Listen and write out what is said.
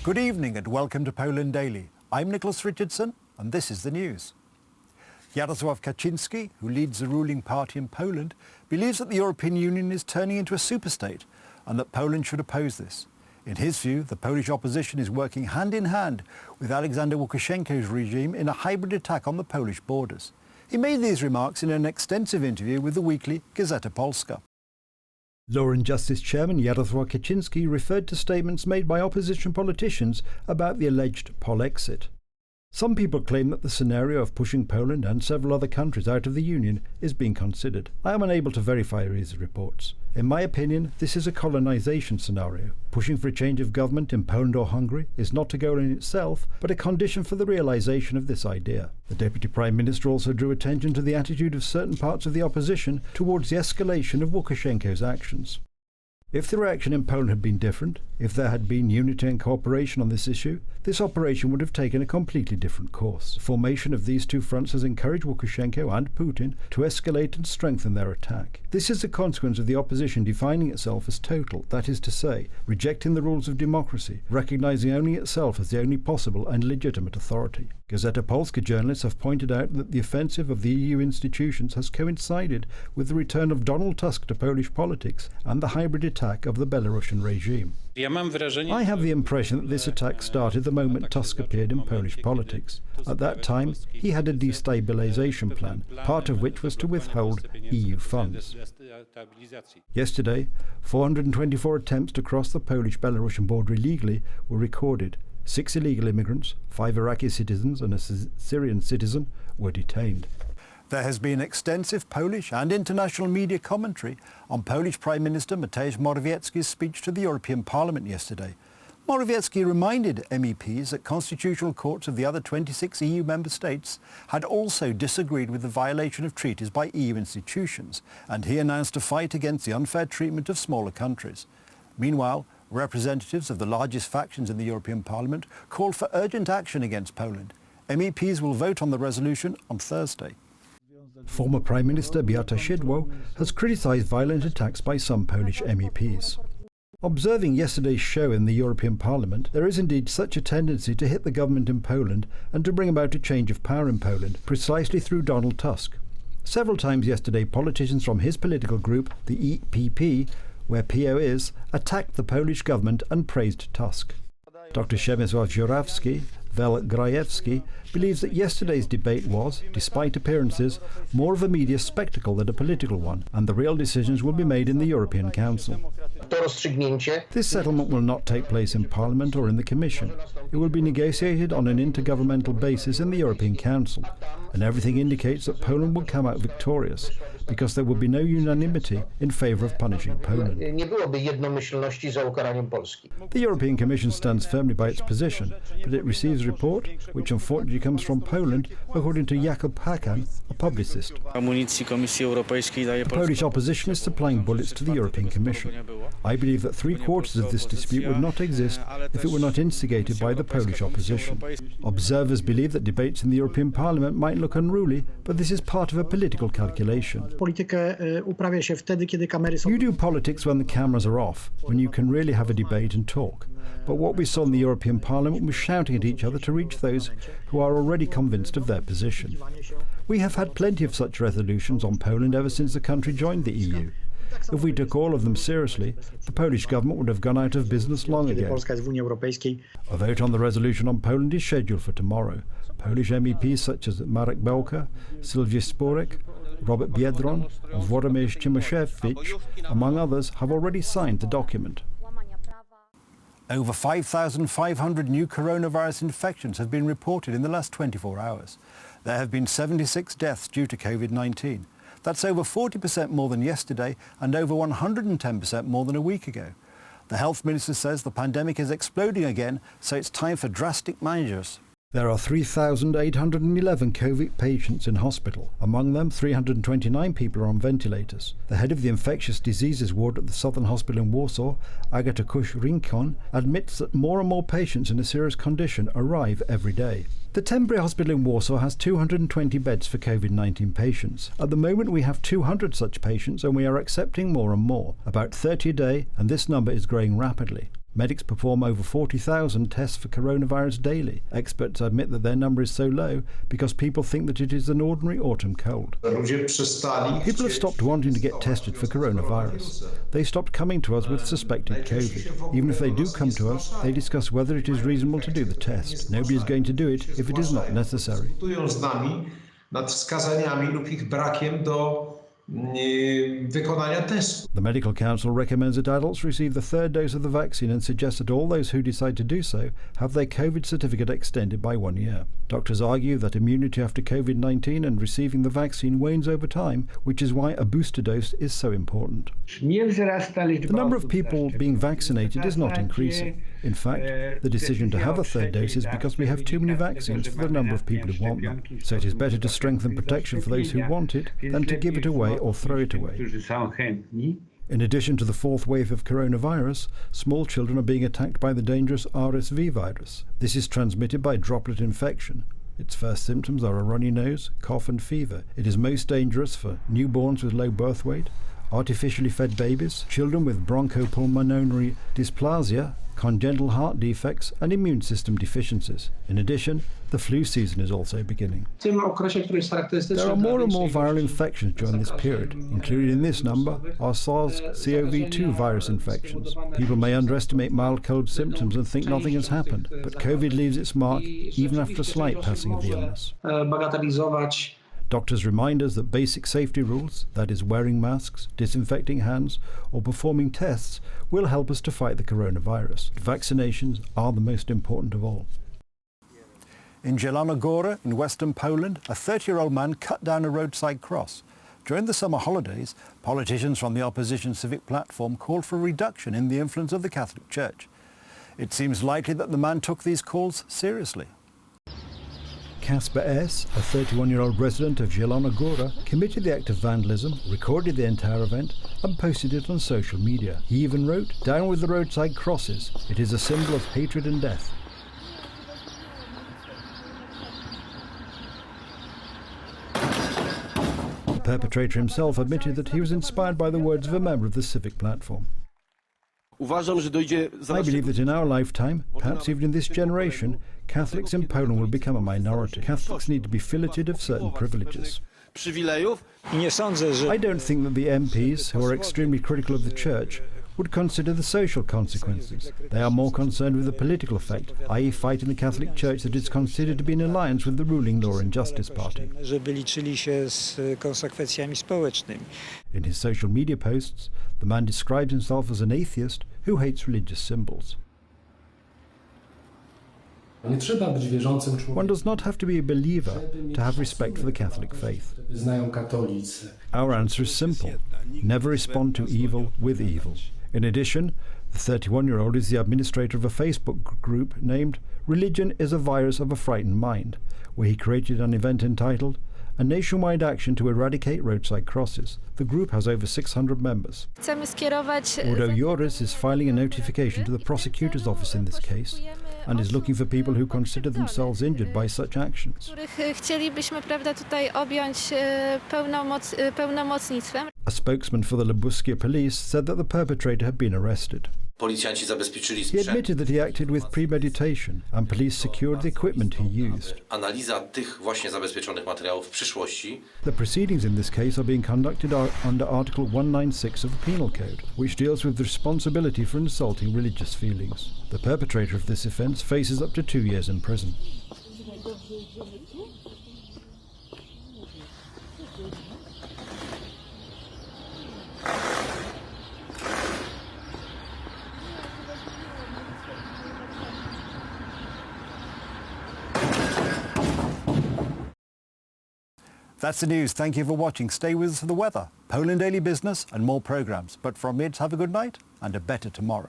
Good evening and welcome to Poland Daily. I'm Nicholas Richardson and this is the news. Jaroslaw Kaczynski, who leads the ruling party in Poland, believes that the European Union is turning into a superstate and that Poland should oppose this. In his view, the Polish opposition is working hand in hand with Alexander Łukaszenko's regime in a hybrid attack on the Polish borders. He made these remarks in an extensive interview with the weekly Gazeta Polska. Law and Justice Chairman Jaroslaw Kaczynski referred to statements made by opposition politicians about the alleged Polexit. Some people claim that the scenario of pushing Poland and several other countries out of the Union is being considered. I am unable to verify these reports. In my opinion, this is a colonisation scenario. Pushing for a change of government in Poland or Hungary is not a goal in itself, but a condition for the realisation of this idea. The Deputy Prime Minister also drew attention to the attitude of certain parts of the opposition towards the escalation of Łukaszenko's actions. If the reaction in Poland had been different, if there had been unity and cooperation on this issue, this operation would have taken a completely different course. The formation of these two fronts has encouraged Łukaszenko and Putin to escalate and strengthen their attack. This is a consequence of the opposition defining itself as total, that is to say, rejecting the rules of democracy, recognising only itself as the only possible and legitimate authority. Gazeta Polska journalists have pointed out that the offensive of the EU institutions has coincided with the return of Donald Tusk to Polish politics and the hybrid attack of the Belarusian regime. I have the impression that this attack started the moment Tusk appeared in Polish politics. At that time, he had a destabilisation plan, part of which was to withhold EU funds. Yesterday, 424 attempts to cross the Polish-Belarusian border illegally were recorded. 6 illegal immigrants, 5 Iraqi citizens and a Syrian citizen were detained. There has been extensive Polish and international media commentary on Polish Prime Minister Mateusz Morawiecki's speech to the European Parliament yesterday. Morawiecki reminded MEPs that constitutional courts of the other 26 EU member states had also disagreed with the violation of treaties by EU institutions, and he announced a fight against the unfair treatment of smaller countries. Meanwhile, representatives of the largest factions in the European Parliament called for urgent action against Poland. MEPs will vote on the resolution on Thursday. Former Prime Minister Beata Szydło has criticised violent attacks by some Polish MEPs. Observing yesterday's show in the European Parliament, there is indeed such a tendency to hit the government in Poland and to bring about a change of power in Poland, precisely through Donald Tusk. Several times yesterday, politicians from his political group, the EPP, where PO is, attacked the Polish government and praised Tusk. Dr Przemysław Żurawski, Grajewski, believes that yesterday's debate was, despite appearances, more of a media spectacle than a political one, and the real decisions will be made in the European Council. This settlement will not take place in Parliament or in the Commission. It will be negotiated on an intergovernmental basis in the European Council, and everything indicates that Poland will come out victorious, because there will be no unanimity in favour of punishing Poland. The European Commission stands firmly by its position, but it receives a report, which unfortunately comes from Poland, according to Jakub Hakan, a publicist. The Polish opposition is supplying bullets to the European Commission. I believe that 3/4 of this dispute would not exist if it were not instigated by the Polish opposition. Observers believe that debates in the European Parliament might look unruly, but this is part of a political calculation. You do politics when the cameras are off, when you can really have a debate and talk. But what we saw in the European Parliament was shouting at each other to reach those who are already convinced of their position. We have had plenty of such resolutions on Poland ever since the country joined the EU. If we took all of them seriously, the Polish government would have gone out of business long ago. A vote on the resolution on Poland is scheduled for tomorrow. Polish MEPs such as Marek Belka, Sylwia Sporek, Robert Biedron and Władimir Cimoszewicz, among others, have already signed the document. Over 5,500 new coronavirus infections have been reported in the last 24 hours. There have been 76 deaths due to COVID-19. That's over 40% more than yesterday and over 110% more than a week ago. The health minister says the pandemic is exploding again, so it's time for drastic measures. There are 3,811 COVID patients in hospital. Among them, 329 people are on ventilators. The head of the infectious diseases ward at the Southern Hospital in Warsaw, Agata Kusz-Rincon, admits that more and more patients in a serious condition arrive every day. The temporary hospital in Warsaw has 220 beds for COVID-19 patients. At the moment we have 200 such patients and we are accepting more and more, about 30 a day, and this number is growing rapidly. Medics perform over 40,000 tests for coronavirus daily. Experts admit that their number is so low because people think that it is an ordinary autumn cold. People have stopped wanting to get tested for coronavirus. They stopped coming to us with suspected COVID. Even if they do come to us, they discuss whether it is reasonable to do the test. Nobody is going to do it if it is not necessary. The Medical Council recommends that adults receive the third dose of the vaccine and suggests that all those who decide to do so have their COVID certificate extended by 1 year. Doctors argue that immunity after COVID-19 and receiving the vaccine wanes over time, which is why a booster dose is so important. The number of people being vaccinated is not increasing. In fact, the decision to have a third dose is because we have too many vaccines for the number of people who want them. So it is better to strengthen protection for those who want it than to give it away or throw it away. In addition to the fourth wave of coronavirus, small children are being attacked by the dangerous RSV virus. This is transmitted by droplet infection. Its first symptoms are a runny nose, cough and fever. It is most dangerous for newborns with low birth weight, artificially fed babies, children with bronchopulmonary dysplasia, congenital heart defects and immune system deficiencies. In addition, the flu season is also beginning. There are more and more viral infections during this period. Included in this number are SARS-CoV-2 virus infections. People may underestimate mild cold symptoms and think nothing has happened, but COVID leaves its mark even after a slight passing of the illness. Doctors remind us that basic safety rules, that is wearing masks, disinfecting hands or performing tests, will help us to fight the coronavirus. Vaccinations are the most important of all. In Zielona Góra in western Poland, a 30-year-old man cut down a roadside cross. During the summer holidays, politicians from the opposition civic platform called for a reduction in the influence of the Catholic Church. It seems likely that the man took these calls seriously. Kasper S., a 31-year-old resident of Zielona Góra, committed the act of vandalism, recorded the entire event and posted it on social media. He even wrote, "Down with the roadside crosses. It is a symbol of hatred and death." The perpetrator himself admitted that he was inspired by the words of a member of the civic platform. I believe that in our lifetime, perhaps even in this generation, Catholics in Poland will become a minority. Catholics need to be filleted of certain privileges. I don't think that the MPs, who are extremely critical of the Church, would consider the social consequences. They are more concerned with the political effect, i.e. fighting the Catholic Church that is considered to be in alliance with the ruling Law and Justice Party. In his social media posts, the man describes himself as an atheist who hates religious symbols. One does not have to be a believer to have respect for the Catholic faith. Our answer is simple: never respond to evil with evil. In addition, the 31-year-old is the administrator of a Facebook group named "Religion is a Virus of a Frightened Mind," where he created an event entitled "A Nationwide Action to Eradicate Roadside Crosses." The group has over 600 members. Ordo Juris is filing a notification to the prosecutor's office in this case and is looking for people who consider themselves injured by such actions. A spokesman for the Lubuskia police said that the perpetrator had been arrested. He admitted that he acted with premeditation and police secured the equipment he used. The proceedings in this case are being conducted under Article 196 of the Penal Code, which deals with the responsibility for insulting religious feelings. The perpetrator of this offence faces up to 2 years in prison. That's the news. Thank you for watching. Stay with us for the weather, Poland Daily Business and more programmes. But from me, have a good night and a better tomorrow.